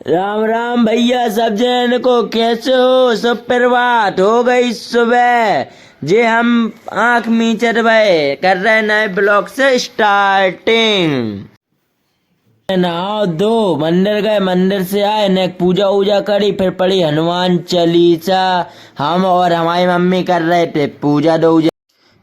राम राम भैया सब जन को, कैसे हो? सब प्रभात हो गई सुबह जे हम आंख मीचर भय कर रहे नए ब्लॉक से स्टार्टिंग। नहाओ दो मंदिर गए, मंदिर से आए ने पूजा वूजा करी, फिर पढ़ी हनुमान चालीसा। हम और हमारी मम्मी कर रहे थे पूजा दो।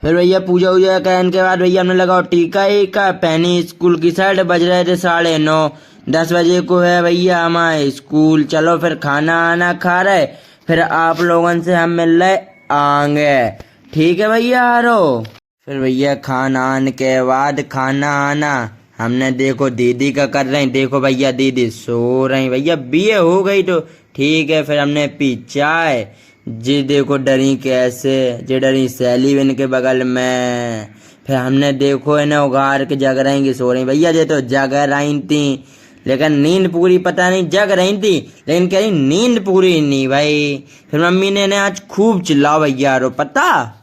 फिर भैया पूजा वूजा करने के बाद भैया हमने लगाओ टीका ईका, पहनी स्कूल की शर्ट। बज रहे थे 9:30, 10 बजे को है भैया हमारे स्कूल। चलो फिर खाना आना खा रहे, फिर आप लोगों से हम मिल रहे आएंगे, ठीक है भैया हारो। फिर भैया खाना आने के बाद खाना आना हमने देखो दीदी का कर रहे हैं। देखो भैया दीदी सो रही, भैया बीए हो गई तो ठीक है। फिर हमने पी चाय, जी देखो डरी कैसे, जे डरी सैली बन के बगल में। फिर हमने देखो इन्हें उगार के जग रही सो रही। भैया जे तो जग रही थी लेकिन नींद पूरी, पता नहीं जग रही थी लेकिन कह रही नींद पूरी नहीं भाई। फिर मम्मी ने इन्हें आज खूब चिल्लाओ भैया रो पता।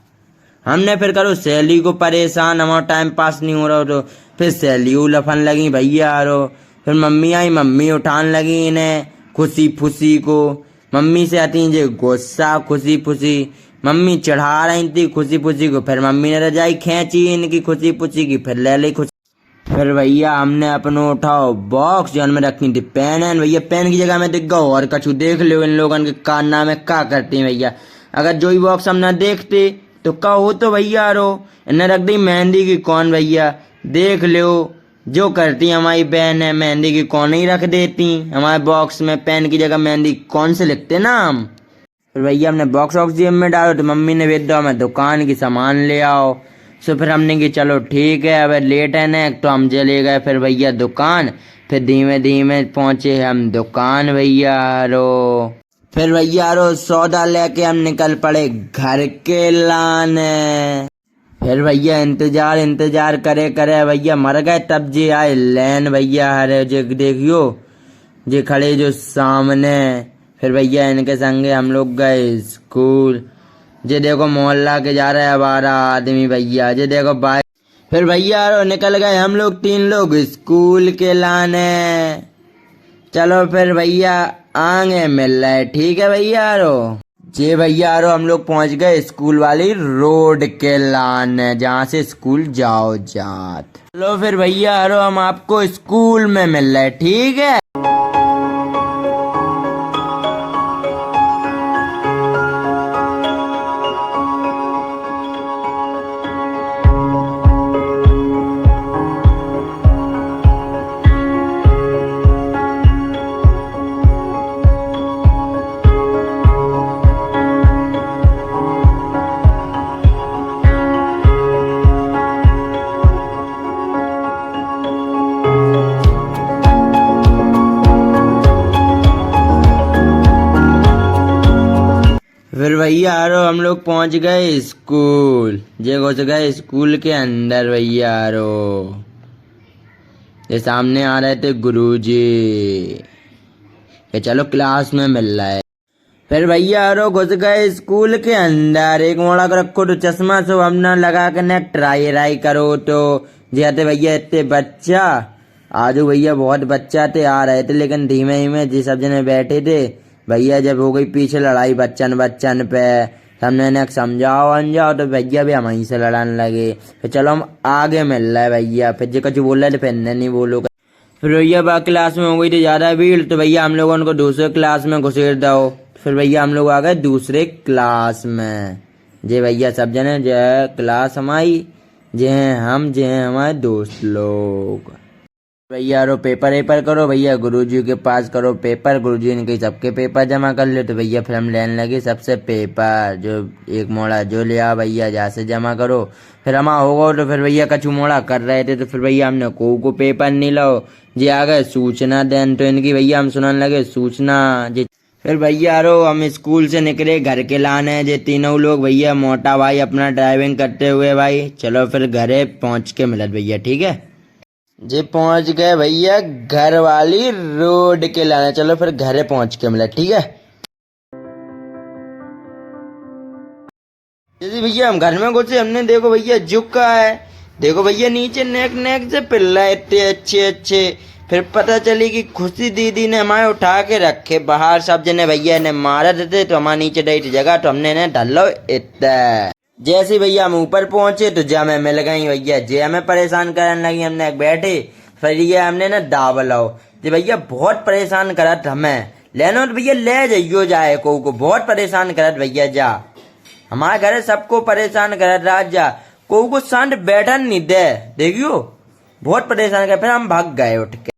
हमने फिर करो सैली को परेशान, हमारा टाइम पास नहीं हो रहा तो फिर सैली लफन लगी भैया रो। फिर मम्मी आई, मम्मी उठान लगी इन्हें खुशी फुसी को। मम्मी से आती जे गुस्सा खुशी फुसी, मम्मी चढ़ा रही थी खुशी फुसी को। फिर मम्मी ने रजाई खींची इनकी खुशी फुसी की, फिर ले ली खुशी। फिर भैया हमने अपनो उठाओ बॉक्स जो में रखी थी पेन है भैया, पेन की जगह में दिख गो और कछु देख लो इन लोगों के काना में क्या करती हैं भैया। अगर जो ही बॉक्स हम ना देखते तो क्या हो तो भैया रो इन्हें रख दी मेहंदी की कौन भैया। देख लो जो करती हमारी बहन है, मेहंदी की कौन ही रख देती हमारे बॉक्स में, पेन की जगह मेहंदी कौन से लिखते ना हम। फिर भैया हमने बॉक्स वॉक्स जेब में डालो तो मम्मी ने भेज दो हमें दुकान की सामान ले आओ। सो फिर हमने कि चलो ठीक है अब लेट है ना, तो हम चले गए फिर भैया दुकान। फिर धीमे धीमे पहुंचे हम दुकान भैया रो। फिर भैया रो सौदा लेके हम निकल पड़े घर के लाने। फिर भैया इंतजार करे करे भैया मर गए, तब जे आए लैन भैया हरे जो देखियो जे खड़े जो सामने। फिर भैया इनके संगे हम लोग गए स्कूल। जे देखो मोहल्ला के जा रहे 12 आदमी भैया, जे देखो बाइक। फिर भैया निकल गए हम लोग 3 लोग स्कूल के लाने। चलो फिर भैया आगे मिल रहे, ठीक है भैया रो। जे भैया रो हम लोग पहुंच गए स्कूल वाली रोड के लाने जहाँ से स्कूल जाओ जात। चलो फिर भैया रो हम आपको स्कूल में मिल रहे, ठीक है। फिर भैया आरो हम लोग पहुंच गए स्कूल। जे घुस गए स्कूल के अंदर भैया आरो। ये सामने आ रहे थे गुरुजी कि चलो क्लास में मिल रहा है। फिर भैया आरो घुस गए स्कूल के अंदर। एक मोड़ा कर रखो तो चश्मा सो हमने लगा के ने ट्राई राई करो तो जे भैया इतने बच्चा आजू भैया बहुत बच्चा थे आ रहे थे, लेकिन धीमे धीमे जी सब जने बैठे थे भैया। जब हो गई पीछे लड़ाई बच्चन पे, हमने इन्हें समझाओ अंजाओ तो भैया भी हम से लड़ाने लगे। फिर चलो हम आगे मिल रहे है भैया। फिर जो कुछ बोल रहे थे फिर नहीं बोलो। फिर भैया बा क्लास में हो गई थी ज्यादा भीड़ तो भैया हम लोगों को दूसरे क्लास में घुसेड़ दो। फिर भैया हम लोग आ गए दूसरे क्लास में। जे भैया सब जने जो है क्लास हमारी, जे हैं हम, जे हैं हमारे दोस्त लोग। भैया रो पेपर वेपर करो भैया, गुरुजी के पास करो पेपर। गुरुजी ने सबके पेपर जमा कर ले तो भैया फिर हम लेने लगे सबसे पेपर। जो एक मोड़ा जो ले आ भैया जहाँ से जमा करो। फिर हम होगा तो फिर भैया कछु मोड़ा कर रहे थे तो फिर भैया हमने को पेपर नहीं लो। जे आ गए सूचना देन तो इनकी भैया हम सुनाने लगे सूचना जे। फिर भैया रो हम स्कूल से निकले घर के लाने, जे तीनों लोग भैया मोटा भाई अपना ड्राइविंग करते हुए भाई। चलो फिर घरे पहुंच के मिलत भैया, ठीक है। जे पहुंच गए भैया घर वाली रोड के लाने। चलो फिर घरे पहुंच के मिला, ठीक है। जैसे भैया हम घर में घुसे हमने देखो भैया झुका है, देखो भैया नीचे नेक नेक से पिल्ला इतने अच्छे अच्छे। फिर पता चली कि खुशी दीदी ने हमारे उठा के रखे बाहर, सब जने भैया ने मारा देते तो हमारे नीचे डैट जगह तो हमने ने ढलो इतना। जैसे भैया हम ऊपर पहुंचे तो जे हमें मिल गई भैया, जे हमें परेशान करने लगी, हमने बैठे फिर ये हमने ना दावलाओ जे भैया बहुत परेशान करत हमें लेनो तो भैया ले जाइयो जाए को बहुत परेशान करत भैया जा हमारे घर सबको परेशान करत रात जा को शांत बैठन नहीं दे देखियो बहुत परेशान कर। फिर हम भाग गए उठ के।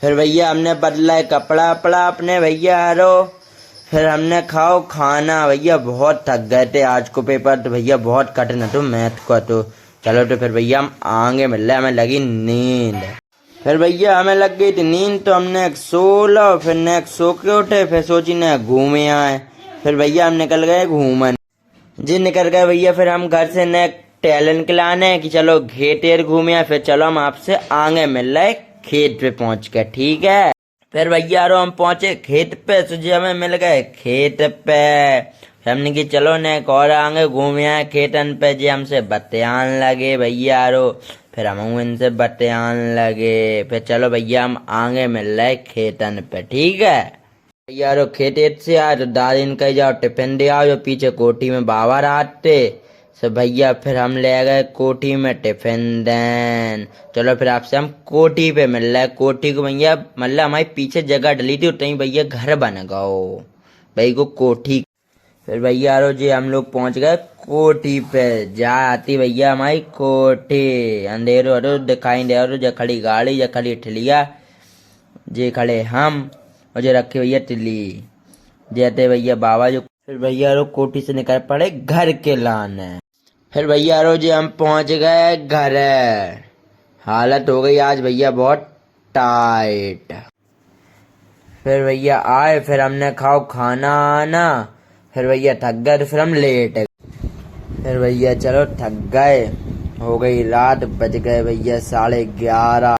फिर भैया हमने बदला कपड़ा अपड़ा अपने भैया हरो, फिर हमने खाओ खाना भैया बहुत थक गए थे आज को पेपर तो भैया बहुत कठिन तो मैथ को तो चलो तो फिर भैया हम आगे मिल रहे, हमें लगी नींद। फिर भैया हमें लग गई थी नींद तो हमने सो लो, फिर ने सो के उठे, फिर सोची ने घूमे आए, फिर भैया हम निकल गए घूमन जी निकल गए भैया। फिर हम घर से ने टैलेंट खिलाने कि चलो खेत घूमे आए, फिर चलो हम आपसे आगे मिल रहे खेत पे पहुंच के, ठीक है। फिर भैया हम पहुंचे खेत पे तो जी हमें मिल गए खेत पे, हमने की चलो ने और आगे घूमे आए खेतन पे, जी हमसे बतियान लगे भैया फिर हम इनसे बतियान लगे, फिर चलो भैया हम आगे मिल रहे खेतन पे, ठीक है। भैया खेत से आए तो दादी ने कही जाओ टिफिन दे आओ, जो पीछे कोठी में बाबा रहते तो भैया फिर हम ले गए कोठी में टिफिन देन। चलो फिर आपसे हम कोठी पे मिल रहे, कोठी को भैया मतलब हमारी पीछे जगह डली थी उतनी भैया घर बन गओ भाई को कोठी। फिर भैया जी हम लोग पहुंच गए कोठी पे, जा आती भैया हमारी कोठी, अंधेरो हरो दिखाई दे रहा, जो खड़ी गाड़ी जो खड़ी ठिलिया जे खड़े हम और जो रखे भैया तिल्ली जेते भैया बाबा जो। फिर भैया कोठी से निकल पड़े घर के लाने। फिर भैया जी हम पहुंच गए घर, हालत हो गई आज भैया बहुत टाइट। फिर भैया आए, फिर हमने खाओ खाना आना, फिर भैया थक गए तो फिर हम लेट गए। फिर भैया चलो थक गए, हो गई रात, बज गए भैया 11:30।